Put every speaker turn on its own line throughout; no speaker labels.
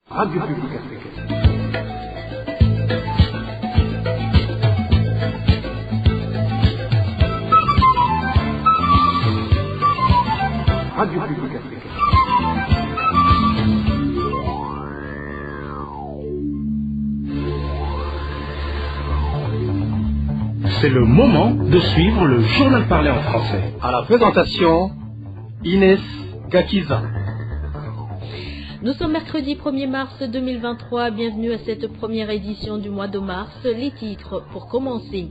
Radio Publique Africaine. Radio Publique Africaine. C'est le moment de suivre le journal parlé en français. À la présentation, Inès Gakiza.
Nous sommes mercredi 1er mars 2023. Bienvenue à cette première édition du mois de mars. Les titres pour commencer.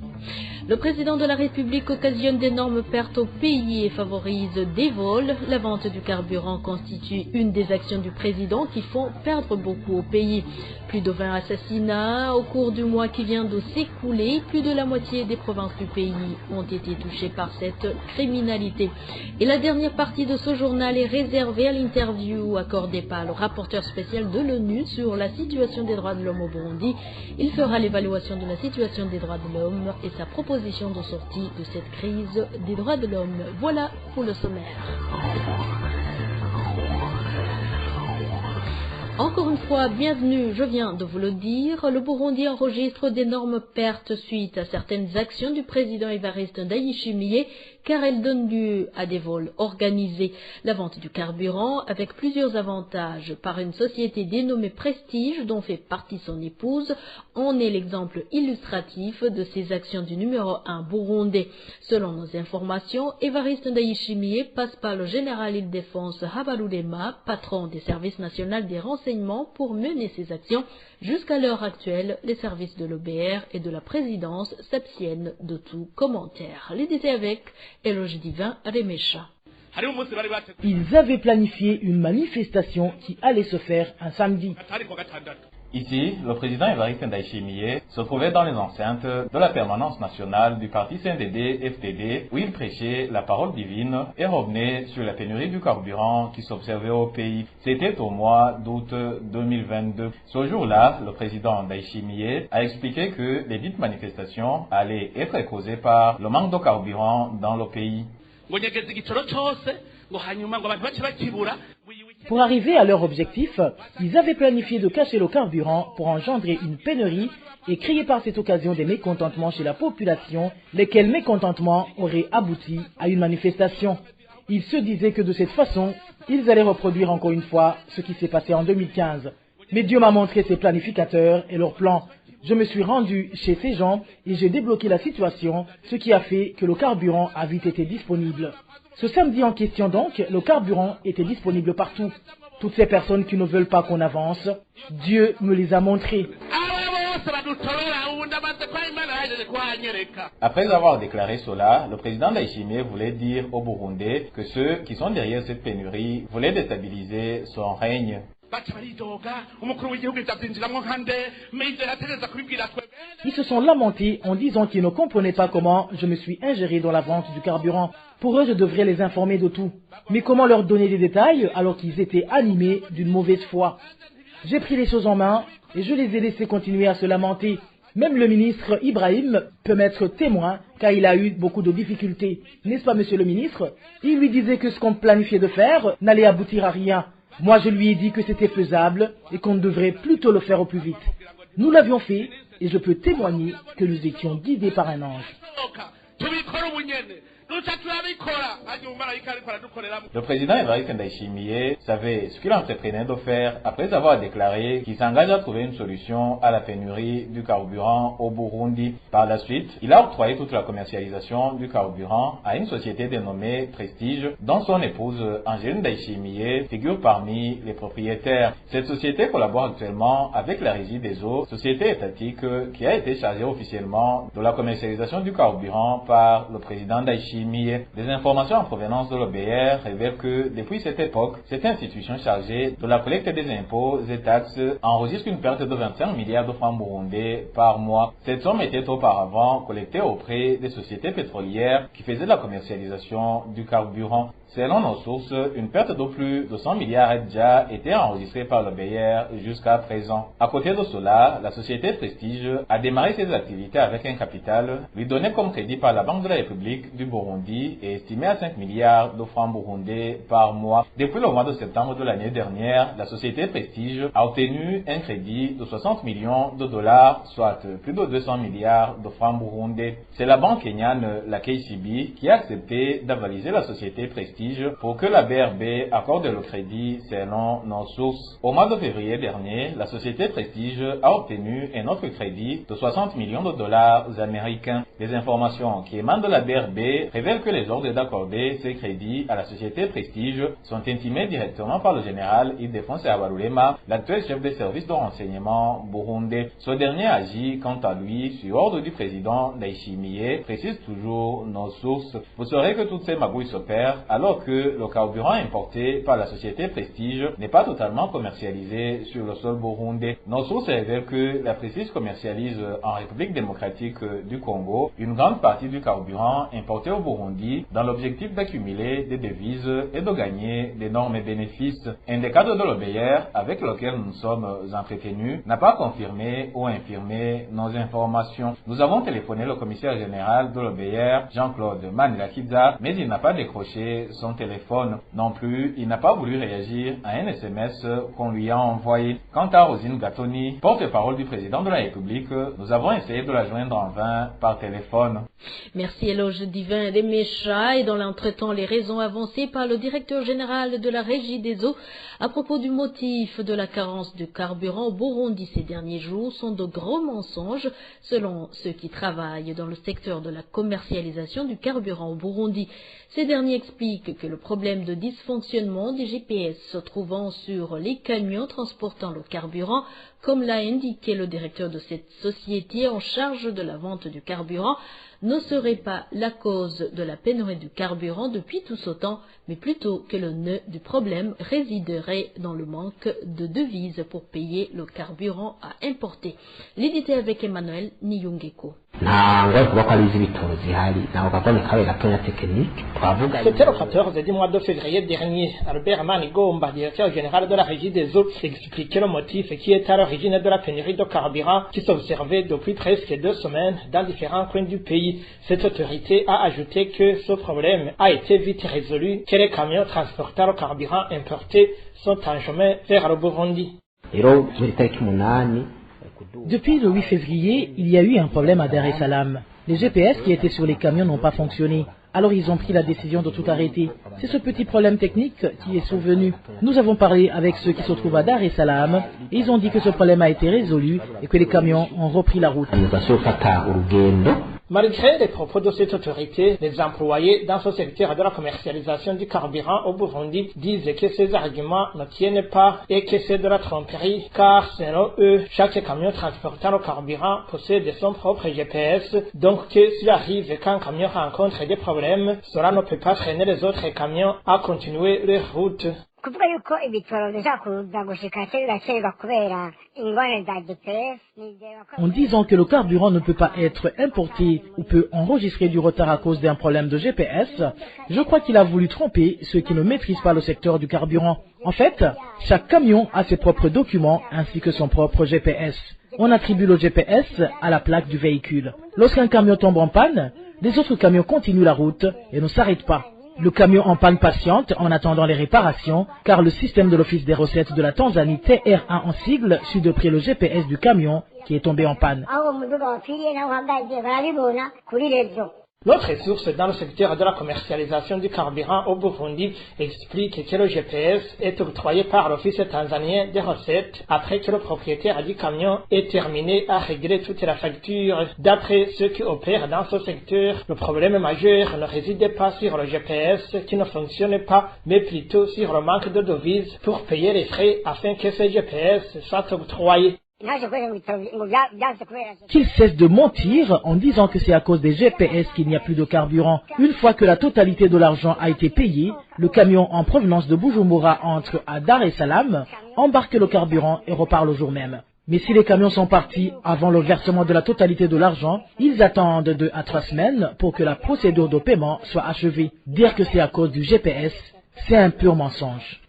Le président de la République occasionne d'énormes pertes au pays et favorise des vols. La vente du carburant constitue une des actions du président qui font perdre beaucoup au pays. Plus de 20 assassinats au cours du mois qui vient de s'écouler. Plus de la moitié des provinces du pays ont été touchées par cette criminalité. Et la dernière partie de ce journal est réservée à l'interview accordée par le rapporteur spécial de l'ONU sur la situation des droits de l'homme au Burundi. Il fera l'évaluation de la situation des droits de l'homme et sa proposition de sortie de cette crise des droits de l'homme. Voilà pour le sommaire. Encore une fois, bienvenue, je viens de vous le dire, le Burundi enregistre d'énormes pertes suite à certaines actions du président Evariste Ndayishimiye car elles donnent lieu à des vols organisés. La vente du carburant avec plusieurs avantages par une société dénommée Prestige dont fait partie son épouse en est l'exemple illustratif de ces actions du numéro 1 burundais. Selon nos informations, Evariste Ndayishimiye passe par le général Île-de-France Habarurema, patron des services nationaux des renseignements pour mener ces actions. Jusqu'à l'heure actuelle, les services de l'OBR et de la présidence s'abstiennent de tout commentaire. Les détails avec Eloge Divin Remesha.
Ils avaient planifié une manifestation qui allait se faire un samedi.
Ici, le président Evariste Ndayishimiye se trouvait dans les enceintes de la permanence nationale du parti CNDD-FDD où il prêchait la parole divine et revenait sur la pénurie du carburant qui s'observait au pays. C'était au mois d'août 2022. Ce jour-là, le président Ndayishimiye a expliqué que les dites manifestations allaient être causées par le manque de carburant dans le pays.
Pour arriver à leur objectif, ils avaient planifié de cacher le carburant pour engendrer une pénurie et créer par cette occasion des mécontentements chez la population, lesquels mécontentements auraient abouti à une manifestation. Ils se disaient que de cette façon, ils allaient reproduire encore une fois ce qui s'est passé en 2015. Mais Dieu m'a montré ses planificateurs et leurs plans. Je me suis rendu chez ces gens et j'ai débloqué la situation, ce qui a fait que le carburant a vite été disponible. Ce samedi en question donc, le carburant était disponible partout. Toutes ces personnes qui ne veulent pas qu'on avance, Dieu me les a montrées.
Après avoir déclaré cela, le président Ndayishimiye voulait dire aux Burundais que ceux qui sont derrière cette pénurie voulaient déstabiliser son règne.
Ils se sont lamentés en disant qu'ils ne comprenaient pas comment je me suis ingéré dans la vente du carburant. Pour eux, je devrais les informer de tout. Mais comment leur donner des détails alors qu'ils étaient animés d'une mauvaise foi? J'ai pris les choses en main et je les ai laissés continuer à se lamenter. Même le ministre Ibrahim peut m'être témoin car il a eu beaucoup de difficultés. N'est-ce pas, monsieur le ministre? Il lui disait que ce qu'on planifiait de faire n'allait aboutir à rien. Moi, je lui ai dit que c'était faisable et qu'on devrait plutôt le faire au plus vite. Nous l'avions fait et je peux témoigner que nous étions guidés par un ange.
Le président Evariste Ndayishimiye savait ce qu'il entreprenait de faire après avoir déclaré qu'il s'engage à trouver une solution à la pénurie du carburant au Burundi. Par la suite, il a octroyé toute la commercialisation du carburant à une société dénommée Prestige, dont son épouse Angéline Ndayishimiye figure parmi les propriétaires. Cette société collabore actuellement avec la Régie des eaux, société étatique qui a été chargée officiellement de la commercialisation du carburant par le président Ndayishimiye. Des informations en provenance de l'OBR révèlent que depuis cette époque, cette institution chargée de la collecte des impôts et taxes enregistre une perte de 25 milliards de francs burundais par mois. Cette somme était auparavant collectée auprès des sociétés pétrolières qui faisaient la commercialisation du carburant. Selon nos sources, une perte de plus de 100 milliards a déjà été enregistrée par l'OBR jusqu'à présent. À côté de cela, la société Prestige a démarré ses activités avec un capital lui donné comme crédit par la Banque de la République du Burundi Burundi est estimé à 5 milliards de francs burundais par mois. Depuis le mois de septembre de l'année dernière, la société Prestige a obtenu un crédit de 60 millions de dollars, soit plus de 200 milliards de francs burundais. C'est la banque kenyane, la KCB, qui a accepté d'avaliser la société Prestige pour que la BRB accorde le crédit selon nos sources. Au mois de février dernier, la société Prestige a obtenu un autre crédit de 60 millions de dollars américains. Les informations qui émanent de la BRB révèlent que les ordres d'accorder ces crédits à la société Prestige sont intimés directement par le général Ildefonse Habarurema, l'actuel chef des services de renseignement burundais. Ce dernier agit quant à lui sur ordre du président Ndayishimiye, précise toujours nos sources. Vous saurez que toutes ces magouilles s'opèrent alors que le carburant importé par la société Prestige n'est pas totalement commercialisé sur le sol burundais. Nos sources révèlent que la Prestige commercialise en République démocratique du Congo une grande partie du carburant importé au Burundi dans l'objectif d'accumuler des devises et de gagner d'énormes bénéfices. Un des cadres de l'OBR avec lequel nous sommes entretenus n'a pas confirmé ou infirmé nos informations. Nous avons téléphoné le commissaire général de l'OBR, Jean-Claude Manilakiza, mais il n'a pas décroché son téléphone. Non plus, il n'a pas voulu réagir à un SMS qu'on lui a envoyé. Quant à Rosine Gatoni, porte-parole du président de la République, nous avons essayé de la joindre en vain par téléphone.
Merci Éloge Divin des Méchats. Et dans l'entretemps, les raisons avancées par le directeur général de la Régie des eaux à propos du motif de la carence de carburant au Burundi ces derniers jours sont de gros mensonges selon ceux qui travaillent dans le secteur de la commercialisation du carburant au Burundi. Ces derniers expliquent que le problème de dysfonctionnement des GPS se trouvant sur les camions transportant le carburant, comme l'a indiqué le directeur de cette société en charge de la vente du carburant, ne serait pas la cause de la pénurie du carburant depuis tout ce temps, mais plutôt que le nœud du problème résiderait dans le manque de devises pour payer le carburant à importer. L'édité avec Emmanuel Niyongeko.
C'était le 14 du mois de février dernier. Albert Manigomba, directeur général de la Régie des eaux, expliquait le motif qui est à l'origine de la pénurie de carburant qui s'observait depuis presque 2 semaines dans différents coins du pays. Cette autorité a ajouté que ce problème a été vite résolu, que les camions transportant le carburant importé sont en chemin vers le Burundi.
Depuis le 8 février, il y a eu un problème à Dar es Salaam. Les GPS qui étaient sur les camions n'ont pas fonctionné. Alors ils ont pris la décision de tout arrêter. C'est ce petit problème technique qui est survenu. Nous avons parlé avec ceux qui se trouvent à Dar es Salaam et ils ont dit que ce problème a été résolu et que les camions ont repris la route.
Malgré les propos de cette autorité, les employés dans ce secteur de la commercialisation du carburant au Burundi disent que ces arguments ne tiennent pas et que c'est de la tromperie, car selon eux, chaque camion transportant le carburant possède son propre GPS, donc que s'il arrive qu'un camion rencontre des problèmes, cela ne peut pas freiner les autres camions à continuer leur route.
En disant que le carburant ne peut pas être importé ou peut enregistrer du retard à cause d'un problème de GPS, je crois qu'il a voulu tromper ceux qui ne maîtrisent pas le secteur du carburant. En fait, chaque camion a ses propres documents ainsi que son propre GPS. On attribue le GPS à la plaque du véhicule. Lorsqu'un camion tombe en panne, les autres camions continuent la route et ne s'arrêtent pas. Le camion en panne patiente en attendant les réparations, car le système de l'Office des recettes de la Tanzanie, TR1 en sigle, suit de près le GPS du camion qui est tombé en panne.
L'autre source dans le secteur de la commercialisation du carburant au Burundi explique que le GPS est octroyé par l'Office tanzanien des recettes après que le propriétaire du camion ait terminé à régler toute la facture. D'après ceux qui opèrent dans ce secteur, le problème majeur ne réside pas sur le GPS qui ne fonctionne pas, mais plutôt sur le manque de devises pour payer les frais afin que ce GPS soit octroyé.
Qu'ils cessent de mentir en disant que c'est à cause des GPS qu'il n'y a plus de carburant. Une fois que la totalité de l'argent a été payé, le camion en provenance de Bujumbura entre à Dar es Salaam, embarque le carburant et repart le jour même. Mais si les camions sont partis avant le versement de la totalité de l'argent, ils attendent 2 à 3 semaines pour que la procédure de paiement soit achevée. Dire que c'est à cause du GPS, c'est un pur mensonge.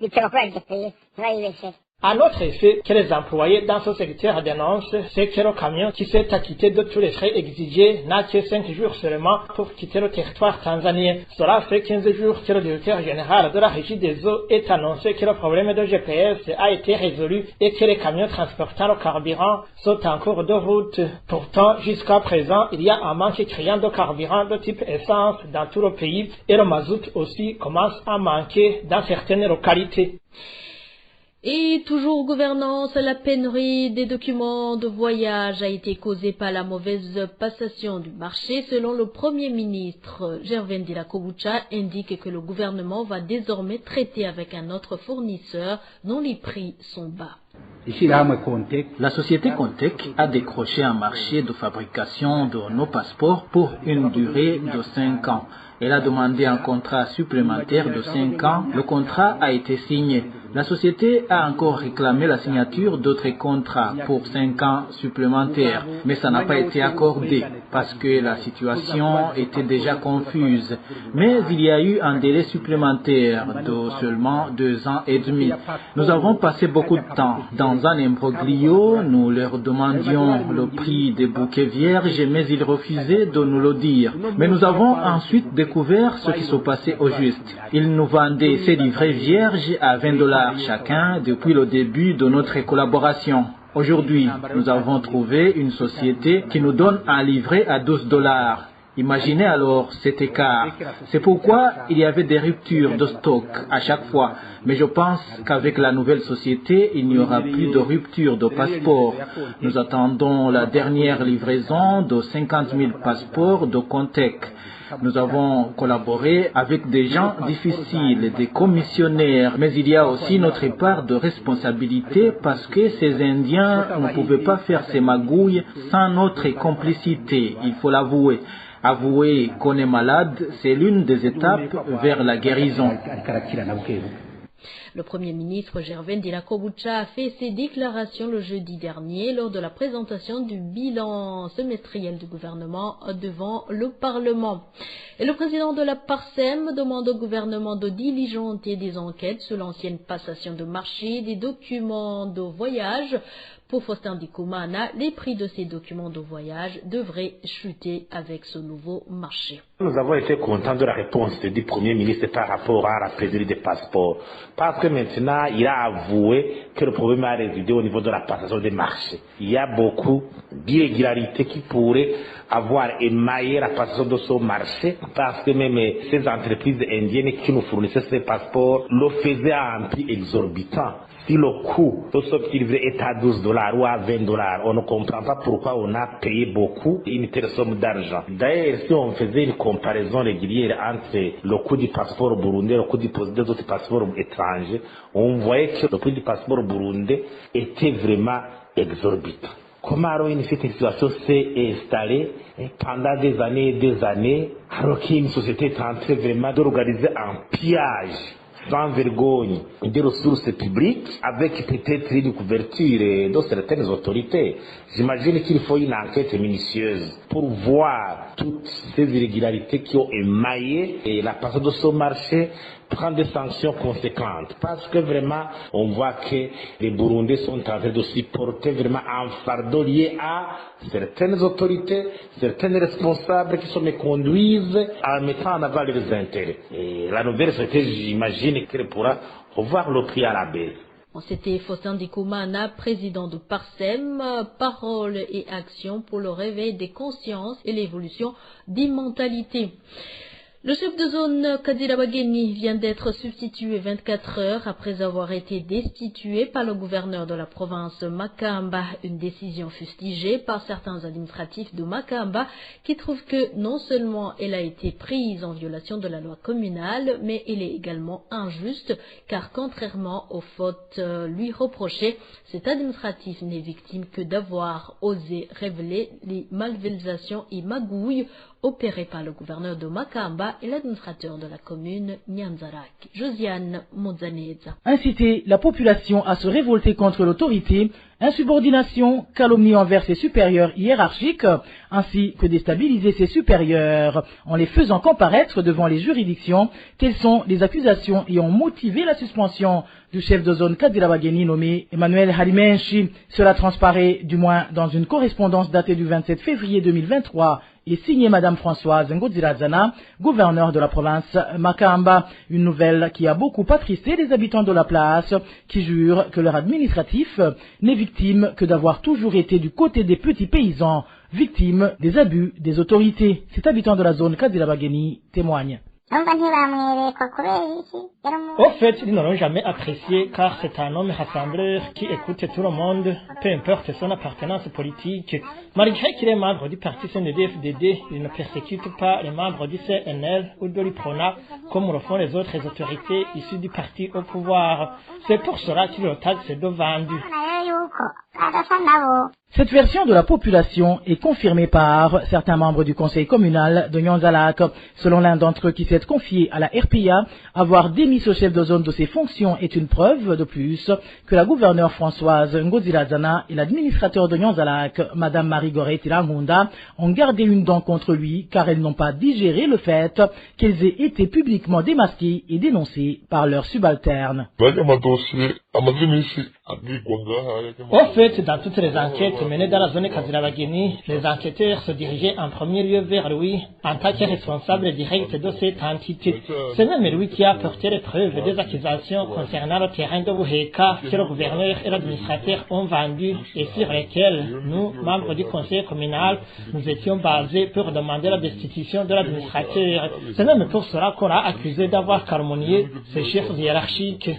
Un autre effet que les employés dans ce secteur dénoncent, c'est que le camion qui s'est acquitté de tous les frais exigés n'a que 5 jours seulement pour quitter le territoire tanzanien. Cela fait 15 jours que le directeur général de la Régie des eaux ait annoncé que le problème de GPS a été résolu et que les camions transportant le carburant sont en cours de route. Pourtant, jusqu'à présent, il y a un manque criant de carburant de type essence dans tout le pays et le mazout aussi commence à manquer dans certaines localités.
Et toujours gouvernance, la pénurie des documents de voyage a été causée par la mauvaise passation du marché. Selon le Premier ministre, Gervais Ndirakobucha indique que le gouvernement va désormais traiter avec un autre fournisseur dont les prix sont bas.
La société Contec a décroché un marché de fabrication de nos passeports pour une durée de 5 ans. Elle a demandé un contrat supplémentaire de 5 ans. Le contrat a été signé. La société a encore réclamé la signature d'autres contrats pour 5 ans supplémentaires, mais ça n'a pas été accordé parce que la situation était déjà confuse. Mais il y a eu un délai supplémentaire de seulement 2 ans et demi. Nous avons passé beaucoup de temps dans un imbroglio. Nous leur demandions le prix des bouquets vierges, mais ils refusaient de nous le dire. Mais nous avons ensuite découvert ce qui se passait au juste. Ils nous vendaient ces livrets vierges à $20 chacun depuis le début de notre collaboration. Aujourd'hui, nous avons trouvé une société qui nous donne un livret à $12. Imaginez alors cet écart. C'est pourquoi il y avait des ruptures de stock à chaque fois. Mais je pense qu'avec la nouvelle société, il n'y aura plus de rupture de passeport. Nous attendons la dernière livraison de 50 000 passeports de Contec. Nous avons collaboré avec des gens difficiles, des commissionnaires, mais il y a aussi notre part de responsabilité parce que ces Indiens ne pouvaient pas faire ces magouilles sans notre complicité, il faut l'avouer. Avouer qu'on est malade, c'est l'une des étapes vers la guérison.
Le Premier ministre Gervais Ndirakobucha a fait ses déclarations le jeudi dernier lors de la présentation du bilan semestriel du gouvernement devant le Parlement. Et le président de la PARSEM demande au gouvernement de diligenter des enquêtes sur l'ancienne passation de marché des documents de voyage. Pour Faustin Ndikumana, les prix de ces documents de voyage devraient chuter avec ce nouveau marché.
Nous avons été contents de la réponse du Premier ministre par rapport à la pénurie des passeports. Parce que maintenant, il a avoué que le problème a résidé au niveau de la passation des marchés. Il y a beaucoup d'irrégularités qui pourraient avoir émaillé la passation de ce marché parce que même ces entreprises indiennes qui nous fournissaient ces passeports le faisaient à un prix exorbitant. Si le coût de ce qui livrait est à $12 ou à $20, on ne comprend pas pourquoi on a payé beaucoup une telle somme d'argent. D'ailleurs, si on faisait une comparaison régulière entre le coût du passeport burundais et le coût des autres passeports étrangers, on voyait que le prix du passeport burundais était vraiment exorbitant. Comment une situation s'est installée pendant des années, alors qu'une société est en train vraiment d'organiser un pillage sans vergogne des ressources publiques avec peut-être une couverture de certaines autorités. J'imagine qu'il faut une enquête minutieuse pour voir toutes ces irrégularités qui ont émaillé la passation de ce marché, prendre des sanctions conséquentes. Parce que vraiment, on voit que les Burundais sont en train de supporter vraiment un fardeau lié à certaines autorités, certaines responsables qui se méconduisent en mettant en avant leurs intérêts. Et la nouvelle société, j'imagine qu'elle pourra revoir le prix à la baisse.
C'était Faustin Ndikumana, président de PARSEM, Parole et Action pour le réveil des consciences et l'évolution des mentalités. Le chef de zone Kadira Bageni vient d'être substitué 24 heures après avoir été destitué par le gouverneur de la province Makamba. Une décision fustigée par certains administratifs de Makamba qui trouvent que non seulement elle a été prise en violation de la loi communale, mais elle est également injuste car contrairement aux fautes lui reprochées, cet administratif n'est victime que d'avoir osé révéler les malversations et magouilles opérés par le gouverneur de Makamba et l'administrateur de la commune Nyanzarak. Josiane Mozaneza.
Inciter la population à se révolter contre l'autorité, insubordination, calomnie envers ses supérieurs hiérarchiques, ainsi que déstabiliser ses supérieurs en les faisant comparaître devant les juridictions. Telles sont les accusations ayant motivé la suspension du chef de zone Kadirabageni nommé Emmanuel Harimenshi. Cela transparaît du moins dans une correspondance datée du 27 février 2023 et signée Madame Françoise Ngodzirazana, gouverneure de la province Makamba. Une nouvelle qui a beaucoup attristé les habitants de la place, qui jurent que leur administratif n'est victime que d'avoir toujours été du côté des petits paysans, victime des abus des autorités. Cet habitant de la zone Kadirabageni témoigne.
Au fait, ils n'auront jamais apprécié car c'est un homme rassembleur qui écoute tout le monde, peu importe son appartenance politique. Malgré qu'il est membre du parti CNDD-FDD, il ne persécute pas les membres du CNL ou de l'IPRONA comme le font les autres autorités issues du parti au pouvoir. C'est pour cela qu'il le taxe de vendu.
Cette version de la population est confirmée par certains membres du conseil communal de Nyanzalak. Selon l'un d'entre eux qui s'est confié à la RPA, avoir démis ce chef de zone de ses fonctions est une preuve de plus que la gouverneure Françoise Ngodzirazana et l'administrateur de Nyanzalak, Madame Marie-Gorée Tirangunda, ont gardé une dent contre lui car elles n'ont pas digéré le fait qu'elles aient été publiquement démasquées et dénoncées par leurs subalternes.
Au fait, dans toutes les enquêtes menées dans la zone Kadirabageni, les enquêteurs se dirigeaient en premier lieu vers lui en tant que responsable direct de cette entité. C'est même lui qui a apporté les preuves des accusations concernant le terrain de Buheka que le gouverneur et l'administrateur ont vendu et sur lesquels nous, membres du conseil communal, nous étions basés pour demander la destitution de l'administrateur. C'est même pour cela qu'on l'a accusé d'avoir calomnié ses chefs hiérarchiques.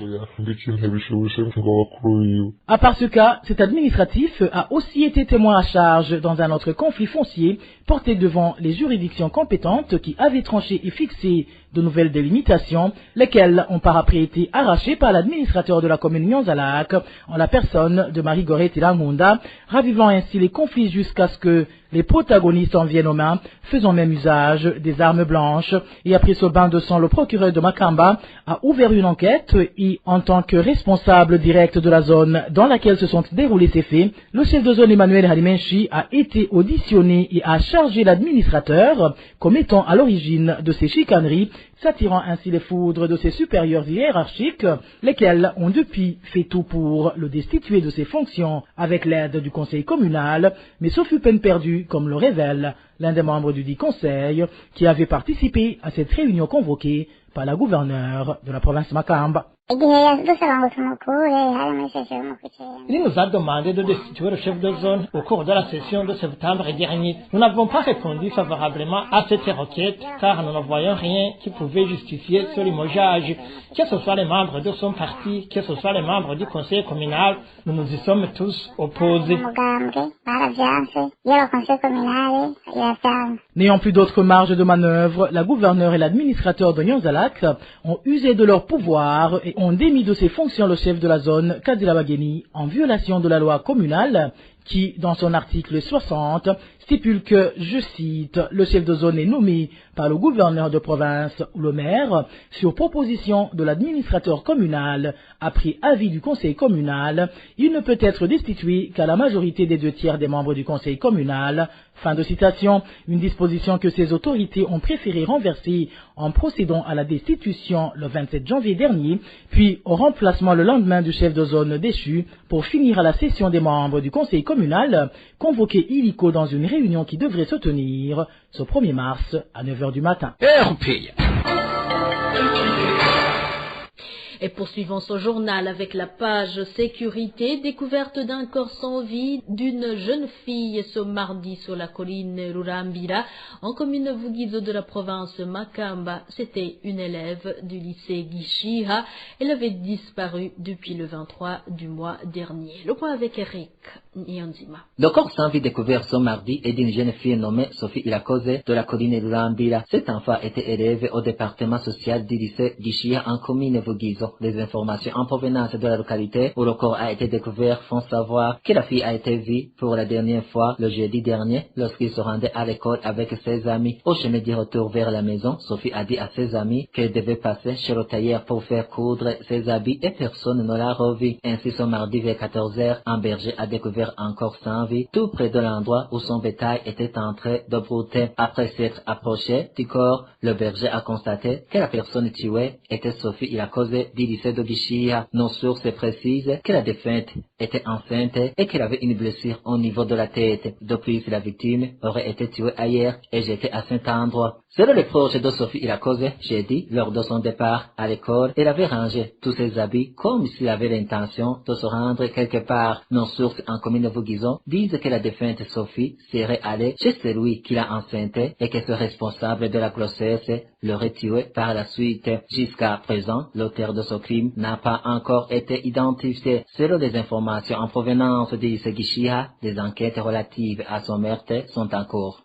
À part ce cas, cet administratif a aussi été témoin à charge dans un autre conflit foncier porté devant les juridictions compétentes qui avaient tranché et fixé de nouvelles délimitations, lesquelles ont par après été arrachées par l'administrateur de la commune Nyanzalak en la personne de Marie-Gorée Tirangunda, ravivant ainsi les conflits jusqu'à ce que les protagonistes en viennent aux mains, faisant même usage des armes blanches. Et après ce bain de sang, le procureur de Makamba a ouvert une enquête et, en tant que responsable direct de la zone dans laquelle se sont déroulés ces faits, le chef de zone Emmanuel Harimenshi a été auditionné et a chargé l'administrateur comme étant à l'origine de ces chicaneries, s'attirant ainsi les foudres de ses supérieurs hiérarchiques, lesquels ont depuis fait tout pour le destituer de ses fonctions avec l'aide du conseil communal, mais ce fut peine perdue, comme le révèle l'un des membres du dit conseil, qui avait participé à cette réunion convoquée par la gouverneure de la province Makamba.
Il nous a demandé de destituer le chef de zone au cours de la session de septembre dernier. Nous n'avons pas répondu favorablement à cette requête car nous ne voyons rien qui pouvait justifier ce limogeage. Que ce soit les membres de son parti, que ce soit les membres du conseil communal, nous nous y sommes tous opposés.
N'ayant plus d'autres marges de manœuvre, la gouverneure et l'administrateur de Nyanzalak ont usé de leur pouvoir et ont démis de ses fonctions le chef de la zone Kadirabageni en violation de la loi communale qui, dans son article 60, stipule que, je cite, le chef de zone est nommé par le gouverneur de province ou le maire sur proposition de l'administrateur communal après avis du conseil communal. Il ne peut être destitué qu'à la majorité des 2/3 des membres du conseil communal. Fin de citation. Une disposition que ces autorités ont préféré renverser en procédant à la destitution le 27 janvier dernier, puis au remplacement le lendemain du chef de zone déchu pour finir à la session des membres du conseil communal convoqué illico dans une réunion qui devrait se tenir ce 1er mars à 9h du matin.
Et poursuivons ce journal avec la page sécurité, découverte d'un corps sans vie d'une jeune fille ce mardi sur la colline Rurambira, en commune Vugizo de la province Makamba. C'était une élève du lycée Gishiha. Elle avait disparu depuis le 23 du mois dernier. Le point avec Eric Nyanzima.
Le corps sans vie découvert ce mardi est d'une jeune fille nommée Sophie Irakoze de la colline Rurambira. Cet enfant était élève au département social du lycée Gishiha en commune Vugizo Les informations en provenance de la localité où le corps a été découvert font savoir que la fille a été vue pour la dernière fois le jeudi dernier lorsqu'il se rendait à l'école avec ses amis. Au chemin du retour vers la maison, Sophie a dit à ses amis qu'elle devait passer chez le tailleur pour faire coudre ses habits et personne ne l'a revue. Ainsi, ce mardi vers 14h, un berger a découvert un corps sans vie tout près de l'endroit où son bétail était en train de brouter. Après s'être approché du corps, le berger a constaté que la personne tuée était Sophie Irakoze du lycée de Gishiha. Nos sources précisent que la défunte était enceinte et qu'elle avait une blessure au niveau de la tête. De plus, la victime aurait été tuée ailleurs et jetée à cet endroit. Selon les proches de Sophie Irakoze, jeudi, lors de son départ à l'école, elle avait rangé tous ses habits comme s'il avait l'intention de se rendre quelque part. Nos sources en commune Vouguizon disent que la défunte Sophie serait allée chez celui qui l'a enceinte et que ce responsable de la grossesse l'aurait tuée par la suite. Jusqu'à présent, l'auteur de ce crime n'a pas encore été identifié. Selon les informations en provenance de Gishiha, des enquêtes relatives à son meurtre sont en cours.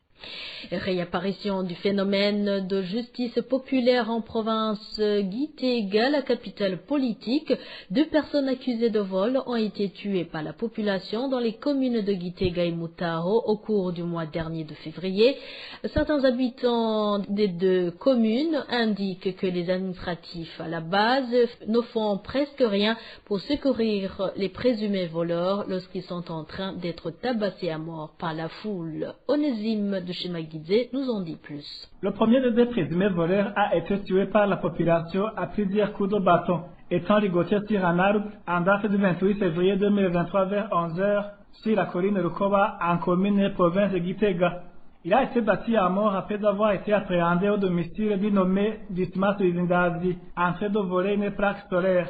Réapparition du phénomène de justice populaire en province Gitega, la capitale politique. 2 personnes accusées de vol ont été tuées par la population dans les communes de Gitega et Mutaro au cours du mois dernier de février. Certains habitants des 2 communes indiquent que les administratifs à la base ne font presque rien pour secourir les présumés voleurs lorsqu'ils sont en train d'être tabassés à mort par la foule. Onésime de Shemagidze nous en dit plus.
Le premier des 2 présumés voleurs a été tué par la population à plusieurs coups de bâton, étant ligoté sur un arbre en date du 28 février 2023 vers 11h sur la colline Rukoba en commune et province de Gitega. Il a été battu à mort après avoir été appréhendé au domicile du nommé Dismas Izindazi en train de voler une plaque solaire.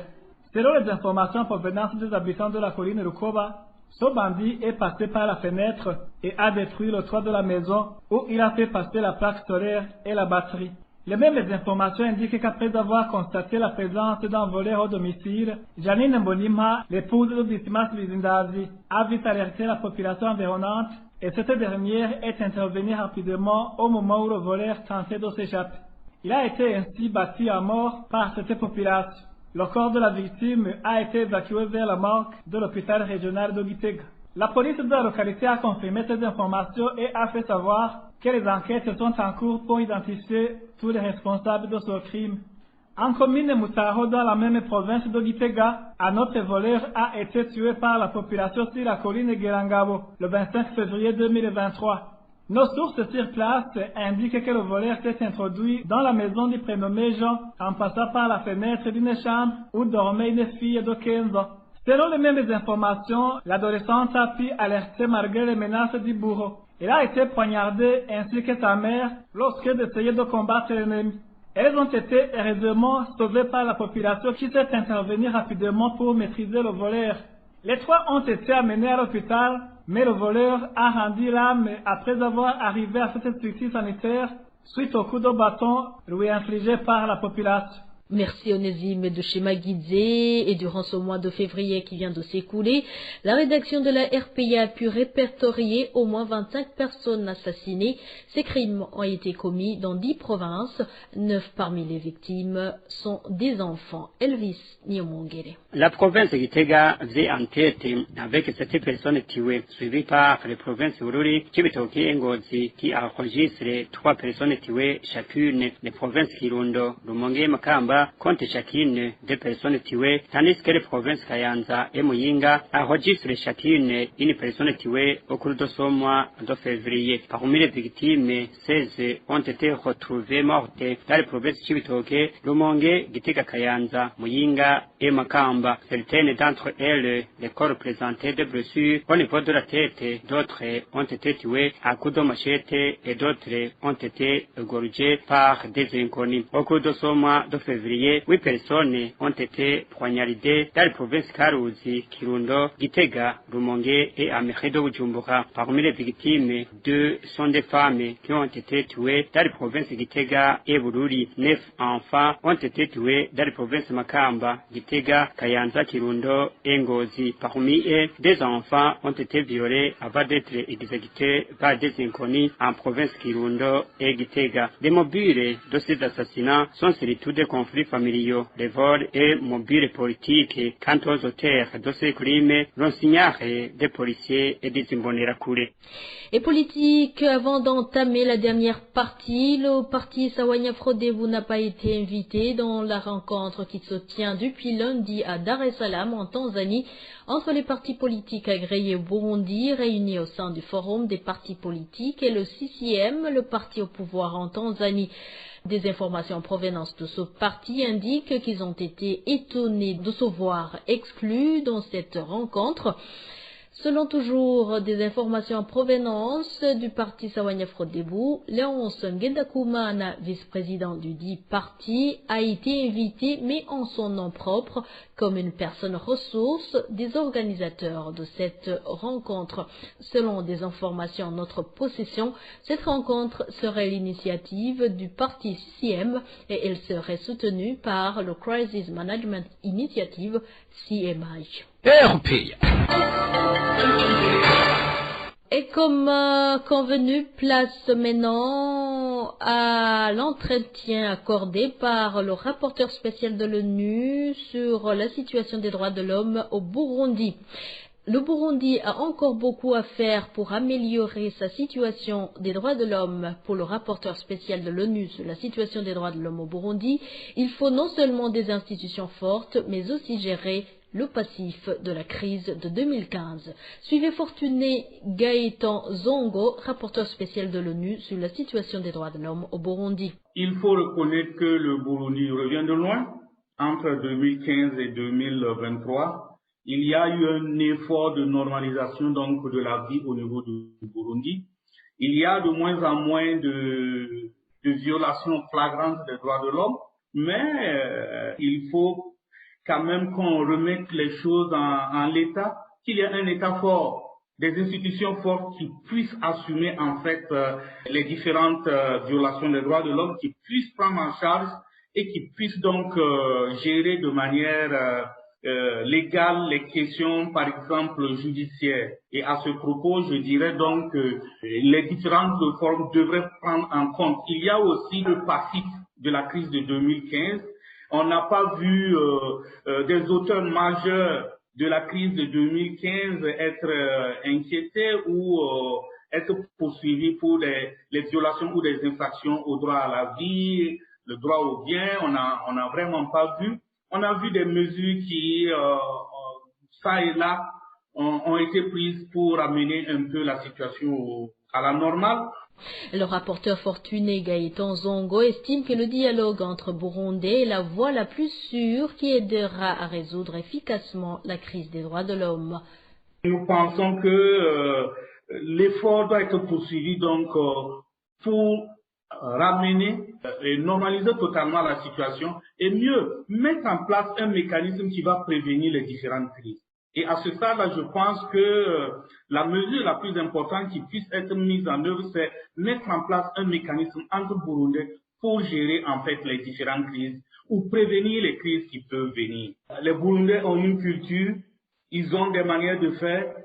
Selon les informations provenant des habitants de la colline Rukoba, ce bandit est passé par la fenêtre et a détruit le toit de la maison où il a fait passer la plaque solaire et la batterie. Les mêmes informations indiquent qu'après avoir constaté la présence d'un voleur au domicile, Janine Mbonima, l'épouse de Dismas Bizindazi, a vite alerté la population environnante et cette dernière est intervenue rapidement au moment où le voleur tentait de s'échapper. Il a été ainsi battu à mort par cette population. Le corps de la victime a été évacué vers la morgue de l'hôpital régional de Gitega. La police de la localité a confirmé ces informations et a fait savoir que les enquêtes sont en cours pour identifier tous les responsables de ce crime. En commune Mutaro, dans la même province de Gitega, un autre voleur a été tué par la population sur la colline Gerangabo le 25 février 2023. Nos sources sur place indiquent que le voleur s'est introduit dans la maison du prénommé Jean en passant par la fenêtre d'une chambre où dormait une fille de 15 ans. Selon les mêmes informations, l'adolescente a pu alerter malgré les menaces du bourreau. Elle a été poignardée ainsi que sa mère lorsqu'elle essayait de combattre l'ennemi. Elles ont été heureusement sauvées par la population qui s'est intervenue rapidement pour maîtriser le voleur. Les 3 ont été amenés à l'hôpital, mais le voleur a rendu l'âme après avoir arrivé à cette structure sanitaire suite au coup de bâton lui infligé par la population.
Merci Onésime de Shemagidze. Et durant ce mois de février qui vient de s'écouler, la rédaction de la RPA a pu répertorier au moins 25 personnes assassinées. Ces crimes ont été commis dans 10 provinces. 9 parmi les victimes sont des enfants. Elvis Niomongere.
La province de Gitega faisait en tête avec 7 personnes tuées, suivies par les provinces Bururi, Cibitoke et Ngozi qui enregistrent 3 personnes tuées chacune. Les provinces Kirundo, Rumonge, Makamba compte chacune 2 personnes tuées, tandis que les provinces Kayanza et Muyinga enregistrent chacune une personne tuée au cours de ce mois de février. Parmi les victimes, 16 ont été retrouvées mortes dans les provinces Cibitoke, Rumonge, Gitega, Kayanza, Muyinga et Makamba. Certaines d'entre elles, les corps présentés de blessures au niveau de la tête, d'autres ont été tués à coups de machette et d'autres ont été égorgés par des inconnus. Au cours de ce mois de février, 8 personnes ont été poignardées dans les provinces Karuzi, Kirundo, Gitega, Rumonge et Ameche de Bujumbura. Parmi les victimes, 2 sont des femmes qui ont été tuées dans les provinces Gitega et Bururi. 9 enfants ont été tués dans les provinces Makamba, Gitega, Kayanza, Kirundo et Ngozi. Parmi eux, 2 enfants ont été violés avant d'être exécutés par des inconnus en province Kirundo et Gitega. Les mobiles de ces assassinats sont surtout des conflits conflits familiaux, les vols et mobiles politiques. Quant aux auteurs de ces crimes, l'on signale des policiers et des imbonerakure.
Et politique, avant d'entamer la dernière partie, le parti Sawanya Frodebu n'a pas été invité dans la rencontre qui se tient depuis lundi à Dar es Salaam en Tanzanie entre les partis politiques agréés au Burundi réunis au sein du Forum des partis politiques et le CCM, le parti au pouvoir en Tanzanie. Des informations en provenance de ce parti indiquent qu'ils ont été étonnés de se voir exclus dans cette rencontre. Selon toujours des informations en provenance du parti Sawanya Frodebu, Léonce Ngendakumana, vice-président du dit parti, a été invité, mais en son nom propre, comme une personne ressource des organisateurs de cette rencontre. Selon des informations en notre possession, cette rencontre serait l'initiative du parti CCM et elle serait soutenue par le Crisis Management Initiative, CMI. Et comme convenu, place maintenant à l'entretien accordé par le rapporteur spécial de l'ONU sur la situation des droits de l'homme au Burundi. Le Burundi a encore beaucoup à faire pour améliorer sa situation des droits de l'homme. Pour le rapporteur spécial de l'ONU sur la situation des droits de l'homme au Burundi, il faut non seulement des institutions fortes, mais aussi gérer le passif de la crise de 2015. Suivez Fortuné Gaëtan Zongo, rapporteur spécial de l'ONU sur la situation des droits de l'homme au Burundi.
Il faut reconnaître que le Burundi revient de loin. Entre 2015 et 2023, il y a eu un effort de normalisation donc de la vie au niveau du Burundi. Il y a de moins en moins de violations flagrantes des droits de l'homme, mais il faut quand même qu'on remette les choses en l'état, qu'il y ait un état fort, des institutions fortes qui puissent assumer en fait les différentes violations des droits de l'homme, qui puissent prendre en charge et qui puissent donc gérer de manière légale les questions, par exemple, judiciaires. Et à ce propos, je dirais donc que les différentes formes devraient prendre en compte. Il y a aussi le passif de la crise de 2015. On n'a pas vu des auteurs majeurs de la crise de 2015 être inquiétés ou être poursuivis pour les violations ou des infractions au droit à la vie, le droit au bien. On n'a vraiment pas vu. On a vu des mesures qui, ça et là, ont été prises pour amener un peu la situation à la normale.
Le rapporteur Fortuné Gaëtan Zongo estime que le dialogue entre Burundais est la voie la plus sûre qui aidera à résoudre efficacement la crise des droits de l'homme.
Nous pensons que l'effort doit être poursuivi donc pour ramener et normaliser totalement la situation et mieux mettre en place un mécanisme qui va prévenir les différentes crises. Et à ce stade-là, je pense que la mesure la plus importante qui puisse être mise en œuvre, c'est mettre en place un mécanisme entre Burundais pour gérer en fait les différentes crises ou prévenir les crises qui peuvent venir. Les Burundais ont une culture, ils ont des manières de faire.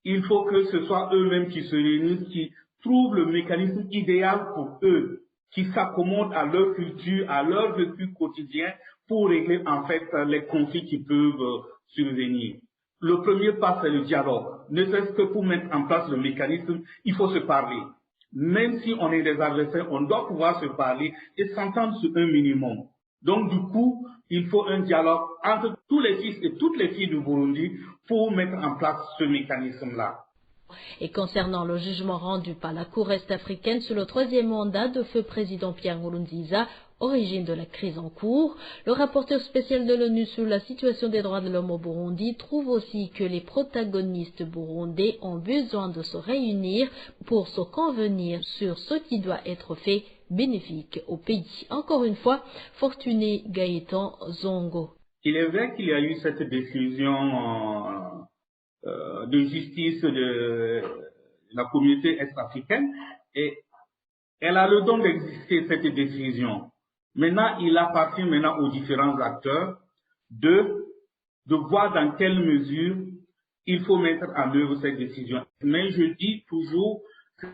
Il faut que ce soit eux-mêmes qui se réunissent, qui trouvent le mécanisme idéal pour eux, qui s'accommodent à leur culture, à leur vécu quotidien pour régler en fait les conflits qui peuvent survenir. Le premier pas, c'est le dialogue. Ne serait-ce que pour mettre en place le mécanisme, il faut se parler. Même si on est des adversaires, on doit pouvoir se parler et s'entendre sur un minimum. Donc du coup, il faut un dialogue entre tous les fils et toutes les filles du Burundi pour mettre en place ce mécanisme-là.
Et concernant le jugement rendu par la Cour est-africaine sur le troisième mandat de feu président Pierre Nkurunziza, origine de la crise en cours, le rapporteur spécial de l'ONU sur la situation des droits de l'homme au Burundi trouve aussi que les protagonistes burundais ont besoin de se réunir pour se convenir sur ce qui doit être fait bénéfique au pays. Encore une fois, Fortuné Gaëtan Zongo.
Il est vrai qu'il y a eu cette décision de justice de la communauté est-africaine et elle a le don d'exister, cette décision. Maintenant, il appartient maintenant aux différents acteurs de voir dans quelle mesure il faut mettre en œuvre cette décision. Mais je dis toujours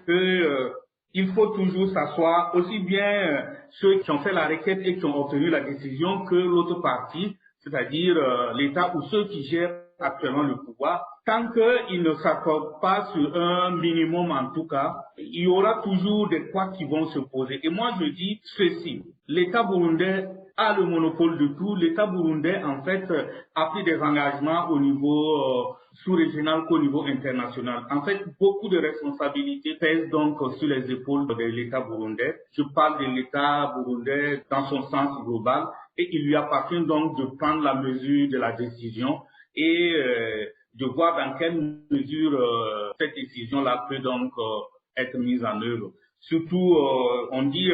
que il faut toujours s'asseoir, aussi bien ceux qui ont fait la requête et qui ont obtenu la décision que l'autre partie, c'est-à-dire l'État ou ceux qui gèrent actuellement le pouvoir. Tant qu'ils ne s'accordent pas sur un minimum en tout cas, il y aura toujours des couacs qui vont se poser. Et moi je dis ceci, l'État burundais a le monopole de tout. L'État burundais en fait a pris des engagements au niveau sous-régional qu'au niveau international. En fait, beaucoup de responsabilités pèsent donc sur les épaules de l'État burundais. Je parle de l'État burundais dans son sens global et il lui appartient donc de prendre la mesure de la décision et de voir dans quelle mesure cette décision-là peut donc être mise en œuvre. Surtout, on dit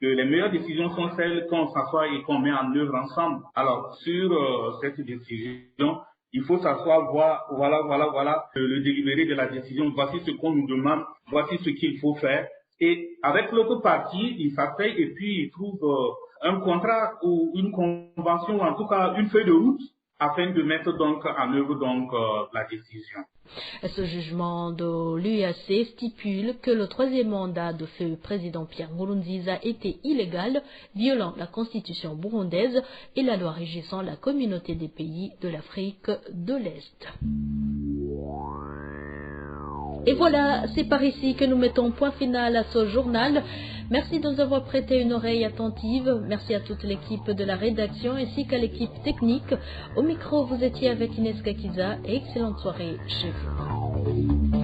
que les meilleures décisions sont celles qu'on s'assoit et qu'on met en œuvre ensemble. Alors, sur cette décision, il faut s'asseoir, voir, voilà, le délibéré de la décision, voici ce qu'on nous demande, voici ce qu'il faut faire. Et avec l'autre partie, il s'asseye et puis il trouve un contrat ou une convention, ou en tout cas une feuille de route, afin de mettre donc en œuvre donc la décision.
Ce jugement de l'UAC stipule que le troisième mandat de feu président Pierre Nkurunziza était illégal, violant la constitution burundaise et la loi régissant la communauté des pays de l'Afrique de l'Est. Et voilà, c'est par ici que nous mettons point final à ce journal. Merci de nous avoir prêté une oreille attentive. Merci à toute l'équipe de la rédaction ainsi qu'à l'équipe technique. Au micro, vous étiez avec Inès Gakiza et excellente soirée chez vous.